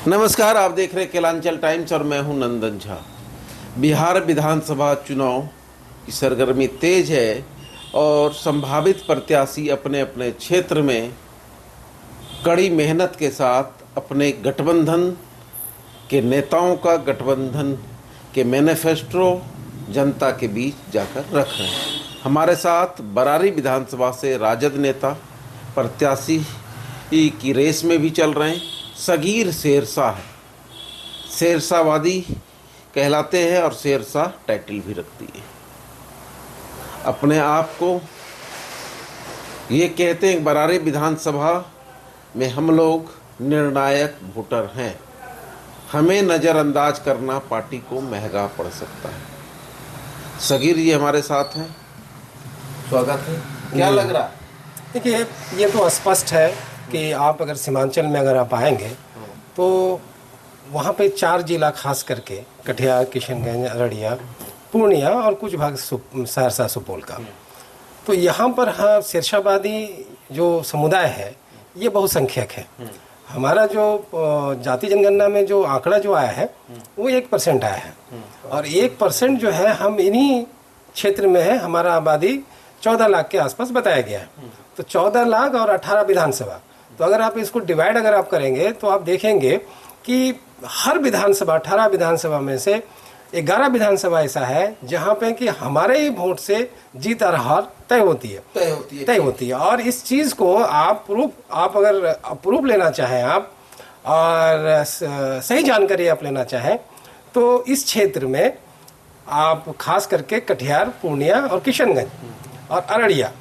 नमस्कार, आप देख रहे हैं केलांचल टाइम्स और मैं हूं नंदन झा। बिहार विधानसभा चुनाव की सरगर्मी तेज है और संभावित प्रत्याशी अपने अपने क्षेत्र में कड़ी मेहनत के साथ अपने गठबंधन के नेताओं का गठबंधन के मैनिफेस्टो जनता के बीच जाकर रख रहे हैं। हमारे साथ बरारी विधानसभा से राजद नेता प्रत्याशी की रेस में भी चल रहे हैं सगीर शेरशाह है। शेरशाहवादी कहलाते हैं और शेरशाह टाइटल भी रखती है। अपने आप को ये कहते हैं बरारी विधानसभा में हम लोग निर्णायक वोटर हैं, हमें नज़रअंदाज करना पार्टी को महंगा पड़ सकता है। सगीर जी हमारे साथ हैं, स्वागत है। क्या लग रहा है? देखिए, ये तो स्पष्ट है कि आप अगर सीमांचल में अगर आप आएंगे तो वहाँ पे 4 जिला खास करके कटिहार, किशनगंज, अररिया, पूर्णिया और कुछ भाग सहरसा, सुपौल का, तो यहाँ पर हाँ शेरशाहवादी जो समुदाय है ये बहुसंख्यक है। हमारा जो जाति जनगणना में जो आंकड़ा जो आया है वो 1% आया है और 1% जो है हम इन्हीं क्षेत्र में है। हमारा आबादी 14 लाख के आसपास बताया गया है। तो 14 लाख और 18 विधानसभा, तो अगर आप इसको डिवाइड अगर आप करेंगे तो आप देखेंगे कि हर विधानसभा 18 विधानसभा में से 11 विधानसभा ऐसा है जहाँ पे कि हमारे ही वोट से जीत और हार तय होती है। और इस चीज़ को आप अगर प्रूफ लेना चाहें आप और सही जानकारी आप लेना चाहें तो इस क्षेत्र में आप खास करके कटिहार, पूर्णिया और किशनगंज और अररिया,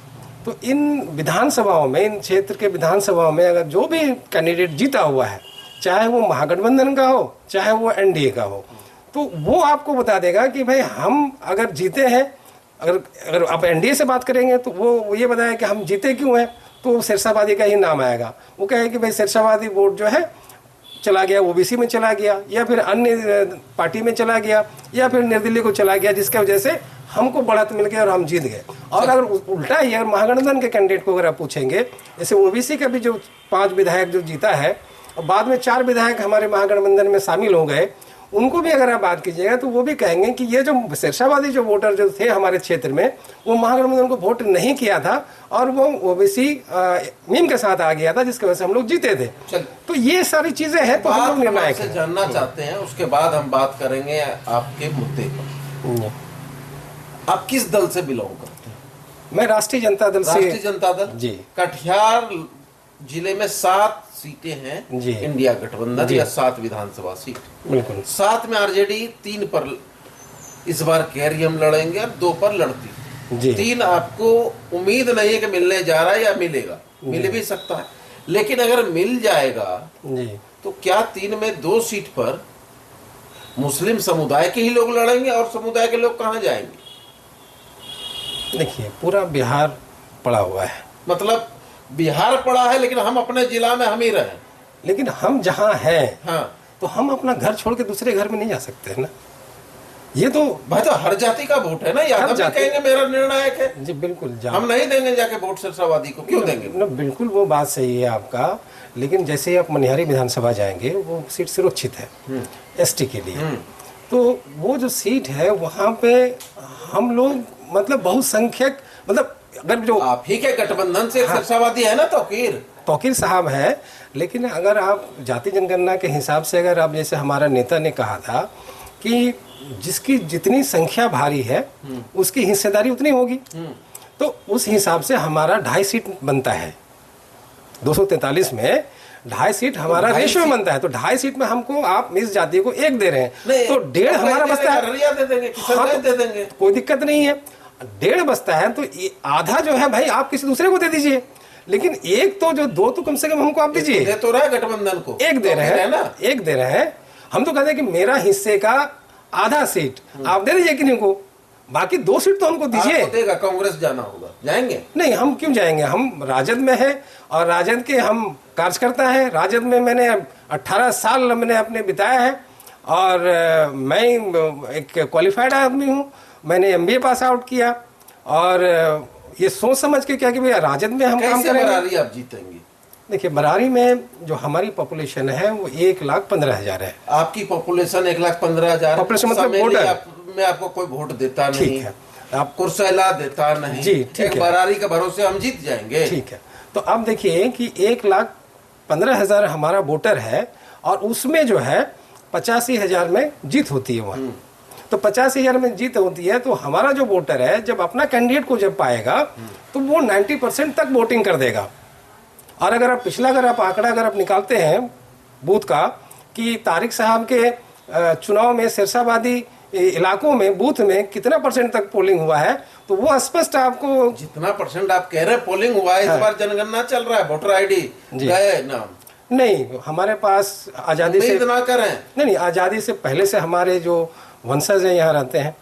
तो इन विधानसभाओं में, इन क्षेत्र के विधानसभाओं में अगर जो भी कैंडिडेट जीता हुआ है, चाहे वो महागठबंधन का हो चाहे वो एनडीए का हो, तो वो आपको बता देगा कि भाई हम अगर जीते हैं, अगर आप एनडीए से बात करेंगे तो वो ये बताया कि हम जीते क्यों हैं, तो शेरशाहवादी का ही नाम आएगा। वो कहे कि भाई शेरशाहवादी वोट जो है चला गया, ओबीसी में चला गया या फिर अन्य पार्टी में चला गया या फिर निर्दलीय को चला गया, जिसकी वजह से हमको बढ़त मिल गया और हम जीत गए। और अगर उल्टा ही अगर महागठबंधन के कैंडिडेट को अगर आप पूछेंगे, जैसे ओबीसी का भी जो 5 विधायक जो जीता है और बाद में 4 विधायक हमारे महागठबंधन में शामिल हो गए, उनको भी अगर आप बात कीजिएगा तो वो भी कहेंगे कि ये जो शेरशाहवादी जो वोटर जो थे हमारे क्षेत्र में, वो महागठबंधन को वोट नहीं किया था और वो ओबीसी मीम के साथ आ गया था, जिसकी वजह से हम लोग जीते थे। तो ये सारी चीजें हैं, तो हम लोग निर्णायक से जानना चाहते हैं, उसके बाद हम बात करेंगे आपके मुद्दे पर। आप किस दल से बिलोंग करते हैं? मैं राष्ट्रीय जनता दल से। राष्ट्रीय जनता दल जी। कटिहार जिले में 7 सीटें हैं जी, इंडिया गठबंधन या 7 विधानसभा सीट। बिल्कुल। 7 में आरजेडी 3 पर इस बार कह रही हम लड़ेंगे और 2 पर लड़ती जी। 3 आपको उम्मीद नहीं है कि मिलने जा रहा है या मिलेगा, मिल भी सकता है, लेकिन अगर मिल जाएगा जी तो क्या 3 में 2 सीट पर मुस्लिम समुदाय के ही लोग लड़ेंगे और समुदाय के लोग कहाँ जाएंगे? देखिए, पूरा बिहार पड़ा हुआ है, मतलब बिहार पड़ा है, लेकिन हम अपने जिला में हम ही रहे, लेकिन हम जहाँ हैं हाँ, तो हम अपना घर छोड़ के दूसरे घर में नहीं जा सकते ना। ये तो भाई तो हर जाति का वोट है ना, यादव भी कहेंगे मेरा निर्णायक है जी। बिल्कुल, हम नहीं देंगे जाके वोट शेरशाहवादी को, क्यों देंगे? बिल्कुल वो बात सही है आपका, लेकिन जैसे ही आप मनिहारी विधानसभा जाएंगे वो सीट सुरक्षित है एसटी के लिए। तो वो जो सीट है वहाँ पे हम लोग मतलब बहुसंख्यक, मतलब अगर जो आप ही के गठबंधन से शेरशाहवादी है ना, तौकीर साहब है, लेकिन अगर आप जाति जनगणना के हिसाब से अगर आप, जैसे हमारा नेता ने कहा था कि जिसकी जितनी संख्या भारी है उसकी हिस्सेदारी उतनी होगी, तो उस हिसाब से हमारा 2.5 सीट बनता है। 243 में 2.5 सीट हमारा रेशियो में बनता है, तो 2.5 सीट में हमको आप इस जाति को 1 दे रहे हैं, तो 1.5 हमारा बचता है। दे देंगे, कोई दिक्कत नहीं है, 1.5 बचता है, तो आधा जो है भाई आप किसी दूसरे को दे दीजिए, लेकिन 1 तो जो 2 तो कम से कम हमको आप दीजिए। दे तो रहा है गठबंधन को, 1 दे रहे हैं ना, 1 दे रहे हैं। हम तो कहते हैं कि मेरा हिस्से का आधा सीट आप दे दीजिए किन्हीं को, बाकी 2 सीट तो हमको दीजिए। देगा, कांग्रेस जाना होगा, जाएंगे? नहीं, हम क्यों जाएंगे, हम राजद में है और राजद के हम कार्यकर्ता हैं। राजद में मैंने 18 साल मैंने अपने बिताया है और मैं एक क्वालिफाइड आदमी हूँ। मैंने एमबीए पास आउट किया और ये सोच समझ के क्या कि भैया राजद में हम काम करेंगे। बरारी आप जीतेंगे? देखिए बरारी में जो हमारी पॉपुलेशन है वो 1,15,000 है। आपकी पॉपुलेशन 1,15,000 पॉपुलेशन मतलब वोटर में आपको कोई वोट देता नहीं, ठीक है, आप कुर्सेला देता नहीं जी, ठीक है, बरारी के भरोसे हम जीत जाएंगे। ठीक है, तो अब देखिए कि 1,15,000 हमारा वोटर है और उसमें जो है 85,000 में जीत होती है वहाँ। तो 85,000 में जीत होती है तो हमारा जो वोटर है जब अपना कैंडिडेट को जब पाएगा तो वो 90% तक वोटिंग कर देगा। और अगर आप पिछला आंकड़ा अगर आप निकालते हैं बूथ का कि तारिक साहब के चुनाव में सिरसाबादी इलाकों में बूथ में कितना % तक पोलिंग हुआ है तो वो स्पष्ट आपको जितना % आप कह रहे हैं पोलिंग हुआ है, इस बार जनगणना चल रहा है, वोटर आईडी गए नाम नहीं, हमारे पास आज़ादी से इतना करें नहीं, आज़ादी से पहले से हमारे जो वंशज हैं यहाँ रहते हैं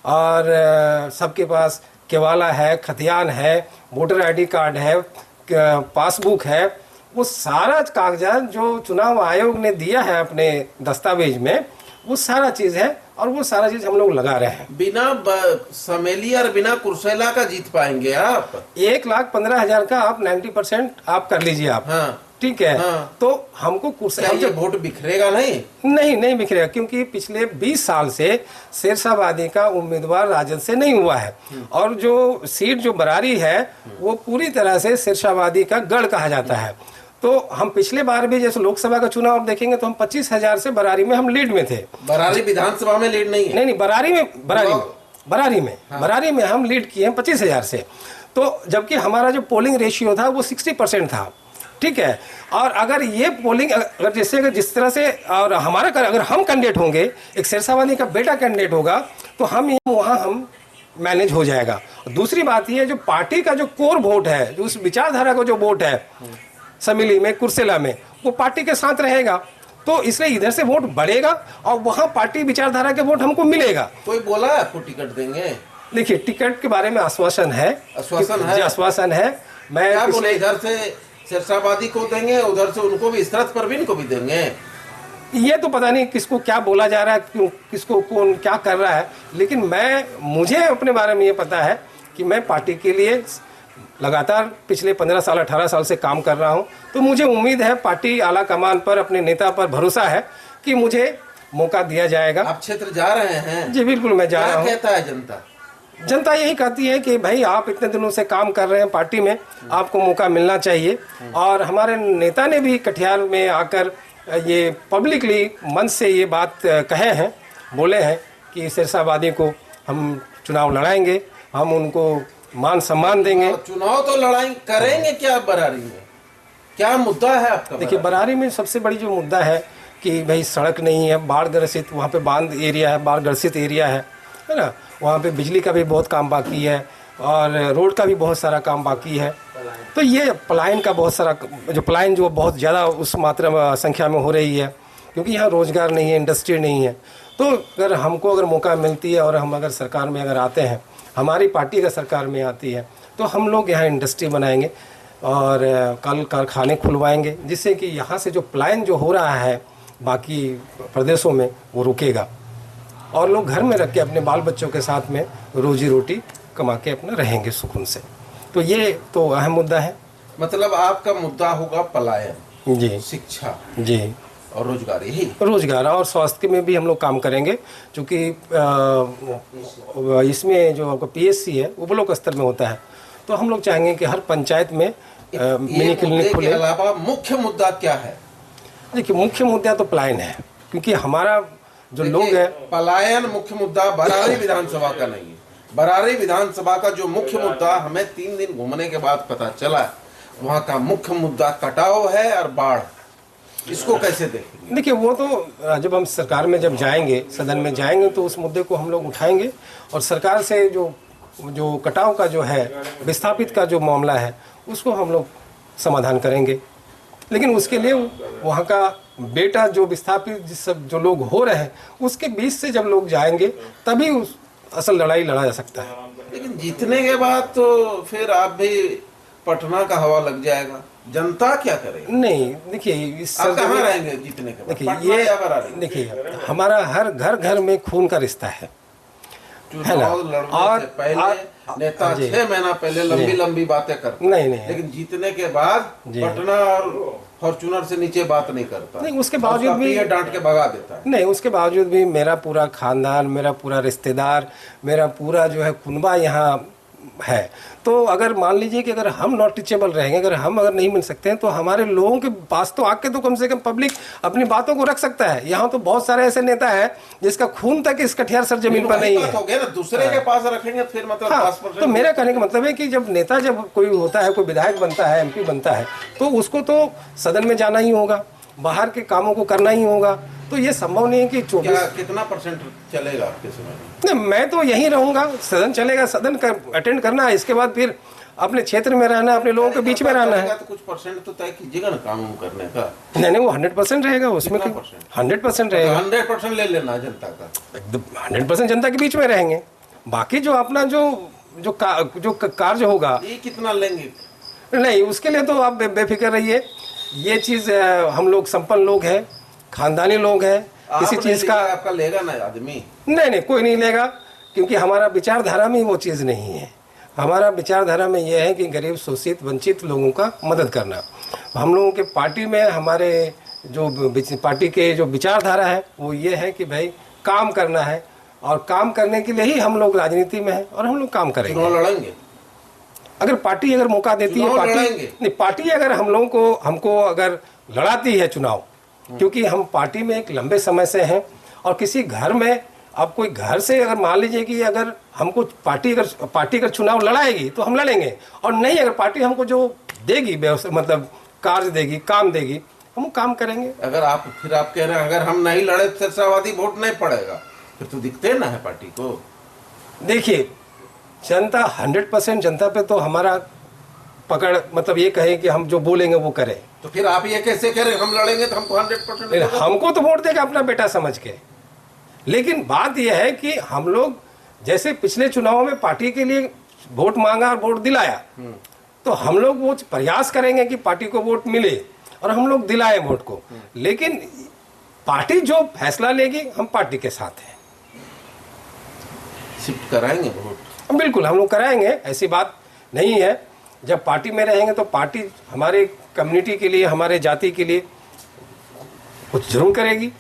और सबके पास केवाला है, खतियान है, वोटर आईडी कार्ड है, पासबुक है, वो सारा कागजात जो चुनाव आयोग ने दिया है अपने दस्तावेज में वो सारा चीज़ है और वो सारा चीज़ हम लोग लगा रहे हैं। बिना समेली और बिना कुर्सेला का जीत पाएंगे आप? 1,15,000 का आप 90% आप कर लीजिए आप। हाँ, ठीक है, हाँ। तो हमको कुर्सेला ये वोट बिखरेगा नहीं? नहीं बिखरेगा, क्योंकि पिछले 20 साल से सिरसाबादी का उम्मीदवार राजद से नहीं हुआ है और जो सीट जो बरारी है वो पूरी तरह से सिरसाबादी का गढ़ कहा जाता है। तो हम पिछले बार भी जैसे लोकसभा का चुनाव आप देखेंगे तो हम 25,000 से बरारी में हम लीड में थे। बरारी विधानसभा में लीड नहीं है? नहीं, बरारी में हम लीड किए हैं 25,000 से। तो जबकि हमारा जो पोलिंग रेशियो था वो 60% था। ठीक है, और अगर ये पोलिंग अगर जिस तरह से और हमारा अगर हम कैंडिडेट होंगे, एक सिरसाबादी का बेटा कैंडिडेट होगा तो हम वहाँ हम मैनेज हो जाएगा। दूसरी बात ये जो पार्टी का जो कोर वोट है, जो उस विचारधारा का जो वोट है समिली में, कुर्सेला में, वो पार्टी के साथ रहेगा तो इसलिए इधर से वोट बढ़ेगा और वहाँ पार्टी विचारधारा के वोट हमको मिलेगा। कोई बोला आपको टिकट देंगे? देखिए टिकट के बारे में आश्वासन है। मैं क्या बोले, इधर से सिरसाबादी को देंगे, उधर से उनको भी, इशरत परवीन को भी देंगे? ये तो पता नहीं किसको क्या बोला जा रहा है, क्यों किसको कौन क्या कर रहा है, लेकिन मुझे अपने बारे में ये पता है कि मैं पार्टी के लिए लगातार पिछले 15 साल 18 साल से काम कर रहा हूं। तो मुझे उम्मीद है, पार्टी आला कमान पर, अपने नेता पर भरोसा है कि मुझे मौका दिया जाएगा। आप क्षेत्र जा रहे हैं? जी बिल्कुल, मैं जा रहा हूँ। क्या कहता है जनता? जनता यही कहती है कि भाई आप इतने दिनों से काम कर रहे हैं पार्टी में, आपको मौका मिलना चाहिए। और हमारे नेता ने भी कटिहार में आकर ये पब्लिकली मन से ये बात कहे हैं, बोले हैं कि सिरसाबादी को हम चुनाव लड़ाएंगे, हम उनको मान सम्मान देंगे। चुनाव तो लड़ाई करेंगे क्या बरारी में? क्या मुद्दा है आपका? देखिए बरारी में सबसे बड़ी जो मुद्दा है कि भाई सड़क नहीं है, बाढ़ ग्रसित, वहाँ पे बांध एरिया है, बाढ़ ग्रसित एरिया है ना, वहाँ पे बिजली का भी बहुत काम बाकी है और रोड का भी बहुत सारा काम बाकी है। तो ये पलायन का बहुत सारा पलायन जो बहुत ज़्यादा उस मात्रा संख्या में हो रही है, क्योंकि यहाँ रोज़गार नहीं है, इंडस्ट्री नहीं है। तो अगर हमको मौका मिलती है और हम अगर सरकार में अगर आते हैं, हमारी पार्टी अगर सरकार में आती है तो हम लोग यहाँ इंडस्ट्री बनाएंगे और कल कारखाने खुलवाएंगे, जिससे कि यहाँ से जो पलायन जो हो रहा है बाकी प्रदेशों में वो रुकेगा और लोग घर में रख के अपने बाल बच्चों के साथ में रोजी रोटी कमा के अपना रहेंगे सुकून से। तो ये तो अहम मुद्दा है। मतलब आपका मुद्दा होगा पलायन, जी, शिक्षा, जी, और रोजगार, यही रोजगार और स्वास्थ्य में भी हम लोग काम करेंगे, क्योंकि इसमें जो आपका PSC है वो ब्लॉक स्तर में होता है। तो हम लोग चाहेंगे कि हर पंचायत में मिनी क्लिनिक खुले। अलावा मुख्य मुद्दा क्या है? देखिए मुख्य मुद्दा तो पलायन है, क्योंकि हमारा जो लोग है, पलायन मुख्य मुद्दा बरारी विधानसभा का नहीं है। बरारी विधानसभा का जो मुख्य मुद्दा हमें 3 दिन घूमने के बाद पता चला, वहाँ का मुख्य मुद्दा कटाव है और बाढ़। इसको कैसे देखेंगे? देखिए वो तो जब हम सरकार में जब जाएंगे, सदन में जाएंगे, तो उस मुद्दे को हम लोग उठाएंगे और सरकार से जो कटाव का जो है, विस्थापित का जो मामला है, उसको हम लोग समाधान करेंगे। लेकिन उसके लिए वहाँ का बेटा जो विस्थापित जो लोग हो रहे हैं उसके बीच से जब लोग जाएंगे तभी उस असल लड़ाई लड़ा जा सकता है। लेकिन जीतने के बाद तो फिर आप भी पटना का हवा लग जाएगा, जनता क्या करेगी? नहीं देखिए, आप कहाँ रहेंगे जीतने के बाद? देखिए ये देखिए हमारा हर घर घर में खून का रिश्ता है ना। नेता 6 महीना पहले लंबी लंबी बातें करते, नहीं लेकिन जीतने के बाद पटना और फॉर्चूनर से नीचे बात नहीं करता। नहीं, उसके बावजूद भी डांट के भगा देता है। नहीं, उसके बावजूद भी मेरा पूरा खानदान, मेरा पूरा रिश्तेदार, मेरा पूरा जो है कुनबा यहाँ है। तो अगर मान लीजिए कि अगर हम नॉट टीचेबल रहेंगे, अगर नहीं मिल सकते हैं, तो हमारे लोगों के पास तो आके तो कम से कम पब्लिक अपनी बातों को रख सकता है। यहाँ तो बहुत सारे ऐसे नेता है जिसका खून तक इस कटिहार सर जमीन पर नहीं है। हो गया ना, दूसरे के पास रखेंगे फिर मतलब हाँ, 5%। तो मेरा कहने का मतलब है कि जब नेता जब कोई होता है, कोई विधायक बनता है, MP बनता है, तो उसको तो सदन में जाना ही होगा, बाहर के कामों को करना ही होगा। तो ये संभव नहीं है कि 24 कितना परसेंट चलेगा आपके समय में? नहीं, मैं तो यहीं रहूंगा, सदन चलेगा, सदन का अटेंड करना है, इसके बाद फिर अपने क्षेत्र में रहना, अपने लोगों के बीच में रहना है। तो कुछ परसेंट तो तय कीजिएगा ना काम करने का। नहीं, वो 100% रहेगा, उसमें 100% रहेगा। 100% ले लेना जनता का, एकदम 100% जनता के बीच में रहेंगे। बाकी जो अपना जो कार्य होगा, ये कितना लेंगे? नहीं, उसके लिए तो आप बेफिक्र रहिए। ये चीज़ हम लोग संपन्न लोग हैं, खानदानी लोग हैं, किसी चीज़ का आपका लेगा ना आदमी? नहीं, कोई नहीं लेगा, क्योंकि हमारा विचारधारा में वो चीज़ नहीं है। हमारा विचारधारा में ये है कि गरीब, शोषित, वंचित लोगों का मदद करना। हम लोगों के पार्टी में, हमारे जो पार्टी के जो विचारधारा है वो ये है कि भाई काम करना है, और काम करने के लिए ही हम लोग राजनीति में हैं, और हम लोग काम करेंगे। चुनाव लड़ेंगे अगर पार्टी अगर मौका देती है, पार्टी अगर हमको अगर लड़ाती है चुनाव, क्योंकि हम पार्टी में एक लंबे समय से हैं, और किसी घर में अब कोई घर से अगर मान लीजिए कि अगर हमको पार्टी अगर चुनाव लड़ाएगी तो हम लड़ेंगे, और नहीं अगर पार्टी हमको जो देगी मतलब कार्य देगी, काम देगी, हम काम करेंगे। अगर आप कह रहे हैं अगर हम नहीं लड़े तो सिरसावादी वोट नहीं पड़ेगा, फिर तो दिखते ना है पार्टी को। देखिए, जनता 100% जनता पे तो हमारा पकड़, मतलब ये कहे कि हम जो बोलेंगे वो करें। तो फिर आप ये कैसे कह रहे हैं हम लड़ेंगे तो हमको 100%? हमको तो वोट देगा अपना बेटा समझ के, लेकिन बात यह है कि हम लोग जैसे पिछले चुनाव में पार्टी के लिए वोट मांगा और वोट दिलाया, तो हम लोग वो प्रयास करेंगे कि पार्टी को वोट मिले, और हम लोग दिलाए वोट को। लेकिन पार्टी जो फैसला लेगी, हम पार्टी के साथ हैं। शिफ्ट कराएंगे वोट? बिल्कुल, हम लोग कराएंगे, ऐसी बात नहीं है। जब पार्टी में रहेंगे तो पार्टी हमारे कम्युनिटी के लिए, हमारे जाति के लिए कुछ जरूर करेगी।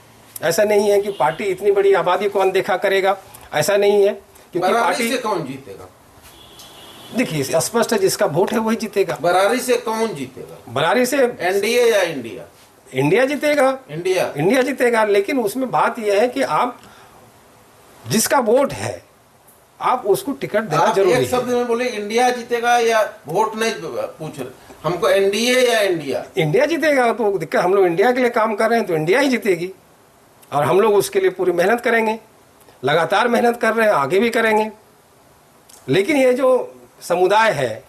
ऐसा नहीं है कि पार्टी इतनी बड़ी आबादी को अनदेखा करेगा, ऐसा नहीं है। क्योंकि पार्टी से कौन जीतेगा? देखिए, स्पष्ट है, जिसका वोट है वही जीतेगा। बरारी से कौन जीतेगा? बरारी से एनडीए या इंडिया? इंडिया जीतेगा। इंडिया जीतेगा, लेकिन उसमें बात यह है कि आप जिसका वोट है आप उसको टिकट देना जरूरी है। एक शब्द में बोले इंडिया जीतेगा, या वोट नहीं पूछ रहे हमको, एनडीए या इंडिया? इंडिया जीतेगा। तो दिक्कत, हम लोग इंडिया के लिए काम कर रहे हैं तो इंडिया ही जीतेगी, और हम लोग उसके लिए पूरी मेहनत करेंगे, लगातार मेहनत कर रहे हैं, आगे भी करेंगे। लेकिन ये जो समुदाय है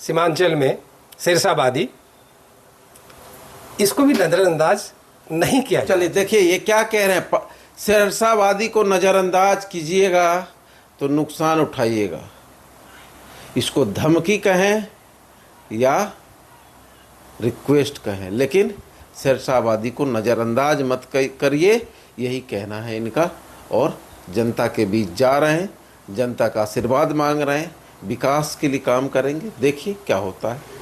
सीमांचल में सिरसावादी, इसको भी नज़रअंदाज नहीं किया। चलिए देखिए, ये क्या कह रहे हैं, सिरसावादी को नज़रअंदाज कीजिएगा तो नुकसान उठाइएगा। इसको धमकी कहें या रिक्वेस्ट कहें, लेकिन सिरसावादी को नज़रअंदाज मत करिए, यही कहना है इनका। और जनता के बीच जा रहे हैं, जनता का आशीर्वाद मांग रहे हैं, विकास के लिए काम करेंगे। देखिए क्या होता है।